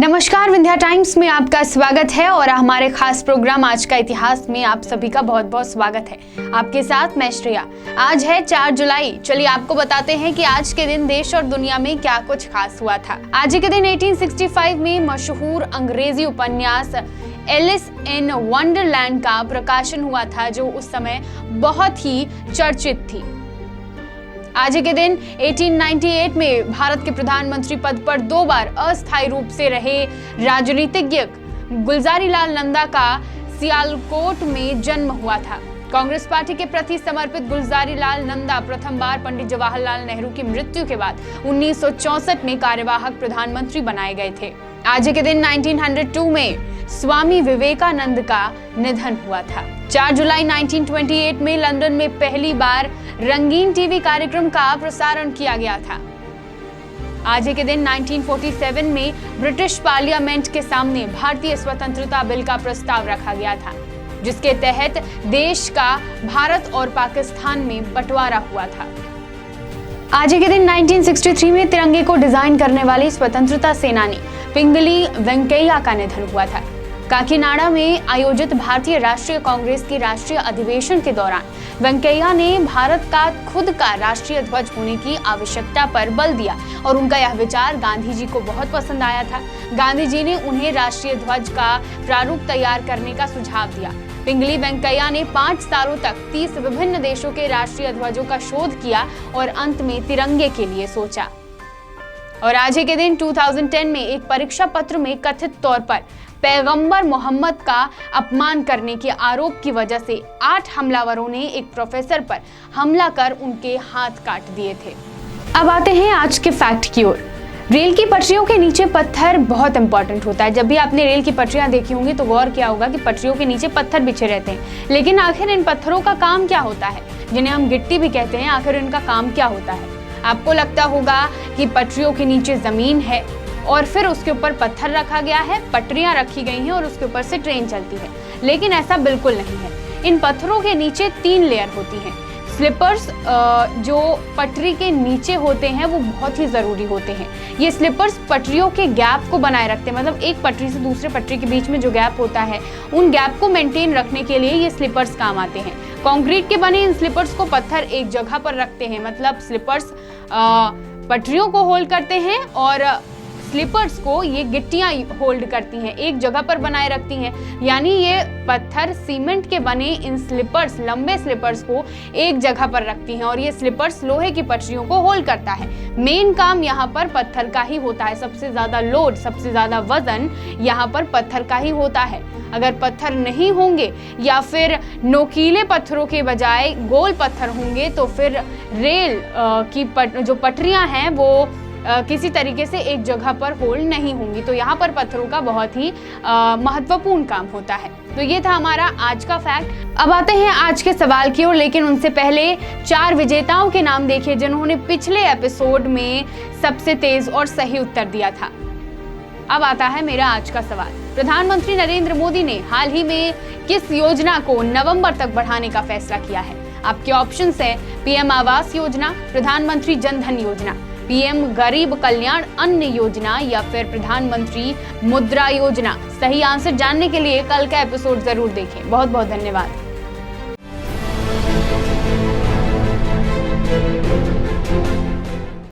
नमस्कार, विंध्या टाइम्स में आपका स्वागत है और हमारे खास प्रोग्राम आज का इतिहास में आप सभी का बहुत बहुत स्वागत है। आपके साथ मैं श्रेया। आज है 4 जुलाई। चलिए आपको बताते हैं कि आज के दिन देश और दुनिया में क्या कुछ खास हुआ था। आज के दिन 1865 में मशहूर अंग्रेजी उपन्यास एलिस इन वंडरलैंड का प्रकाशन हुआ था, जो उस समय बहुत ही चर्चित थी। आज के दिन 1898 में भारत के प्रधानमंत्री पद पर 2 बार अस्थायी रूप से रहे राजनीतिज्ञ गुलजारीलाल नंदा का सियालकोट में जन्म हुआ था। कांग्रेस पार्टी के प्रति समर्पित गुलजारीलाल नंदा प्रथम बार पंडित जवाहरलाल नेहरू की मृत्यु के बाद 1964 में कार्यवाहक प्रधानमंत्री बनाए गए थे। आज के दिन 1902 में स्वामी विवेकानंद का निधन हुआ था। 4 जुलाई 1928 में लंदन में पहली बार रंगीन टीवी कार्यक्रम का प्रसारण किया गया था। आज के दिन 1947 में ब्रिटिश पार्लियामेंट के सामने भारतीय स्वतंत्रता बिल का प्रस्ताव रखा गया था, जिसके तहत देश का भारत और पाकिस्तान में बंटवारा हुआ था। आज के दिन 1963 में तिरंगे को डिजाइन करने वाले स्वतंत्रता सेनानी पिंगली वेंकैया का निधन हुआ था। काकीनाडा में आयोजित भारतीय राष्ट्रीय कांग्रेस के राष्ट्रीय अधिवेशन के दौरान वेंकैया ने भारत का खुद का राष्ट्रीय ध्वज होने की आवश्यकता पर बल दिया और उनका यह विचार गांधी जी को बहुत पसंद आया था। गांधी जी ने उन्हें राष्ट्रीय ध्वज का प्रारूप तैयार करने का सुझाव दिया। पिंगली वेंकैया ने 5 सालों तक 30 विभिन्न देशों के राष्ट्रीय ध्वजों का शोध किया और अंत में तिरंगे के लिए सोचा। और आज के दिन 2010 में एक परीक्षा पत्र में कथित तौर पर पैगंबर मोहम्मद का अपमान करने के आरोप की वजह से 8 हमलावरों ने एक प्रोफेसर पर हमला कर उनके हाथ काट दिए थे। अब आते हैं आज के फैक्ट की ओर। रेल की पटरियों के नीचे पत्थर बहुत इंपॉर्टेंट होता है। जब भी आपने रेल की पटरियां देखी होंगी तो गौर किया होगा कि पटरियों के नीचे पत्थर बिछे रहते हैं। लेकिन आखिर इन पत्थरों का काम क्या होता है, जिन्हें हम गिट्टी भी कहते हैं, आखिर इनका काम क्या होता है? आपको लगता होगा कि पटरियों के नीचे जमीन है और फिर उसके ऊपर पत्थर रखा गया है, पटरियां रखी गई हैं और उसके ऊपर से ट्रेन चलती है, लेकिन ऐसा बिल्कुल नहीं है। इन पत्थरों के नीचे 3 लेयर होती हैं। स्लिपर्स जो पटरी के नीचे होते हैं वो बहुत ही ज़रूरी होते हैं। ये स्लिपर्स पटरियों के गैप को बनाए रखते हैं, मतलब एक पटरी से दूसरे पटरी के बीच में जो गैप होता है उन गैप को मेंटेन रखने के लिए ये स्लिपर्स काम आते हैं। कंक्रीट के बने इन स्लिपर्स को पत्थर एक जगह पर रखते हैं, मतलब स्लिपर्स पटरियों को होल्ड करते हैं और स्लिपर्स को ये गिट्टियां होल्ड करती हैं, एक जगह पर बनाए रखती हैं। यानी ये पत्थर सीमेंट के बने इन स्लिपर्स, लंबे स्लिपर्स को एक जगह पर रखती हैं और ये स्लिपर्स लोहे की पटरियों को होल्ड करता है। मेन काम यहाँ पर पत्थर का ही होता है। सबसे ज्यादा लोड, सबसे ज्यादा वजन यहाँ पर पत्थर का ही होता है। अगर पत्थर नहीं होंगे या फिर नोकीले पत्थरों के बजाय गोल पत्थर होंगे तो फिर रेल की जो पटरियां हैं वो किसी तरीके से एक जगह पर होल्ड नहीं होंगी। तो यहाँ पर पत्थरों का बहुत ही महत्वपूर्ण काम होता है। तो ये था हमारा आज का फैक्ट। अब आते हैं आज के सवाल की ओर, लेकिन उनसे पहले 4 विजेताओं के नाम देखिए जिन्होंने पिछले एपिसोड में सबसे तेज और सही उत्तर दिया था। अब आता है मेरा आज का सवाल। प्रधानमंत्री नरेंद्र मोदी ने हाल ही में किस योजना को नवंबर तक बढ़ाने का फैसला किया है? आपके ऑप्शंस है पीएम आवास योजना, प्रधानमंत्री जन धन योजना, पीएम गरीब कल्याण अन्न योजना या फिर प्रधानमंत्री मुद्रा योजना। सही आंसर जानने के लिए कल का एपिसोड जरूर देखें। बहुत बहुत धन्यवाद।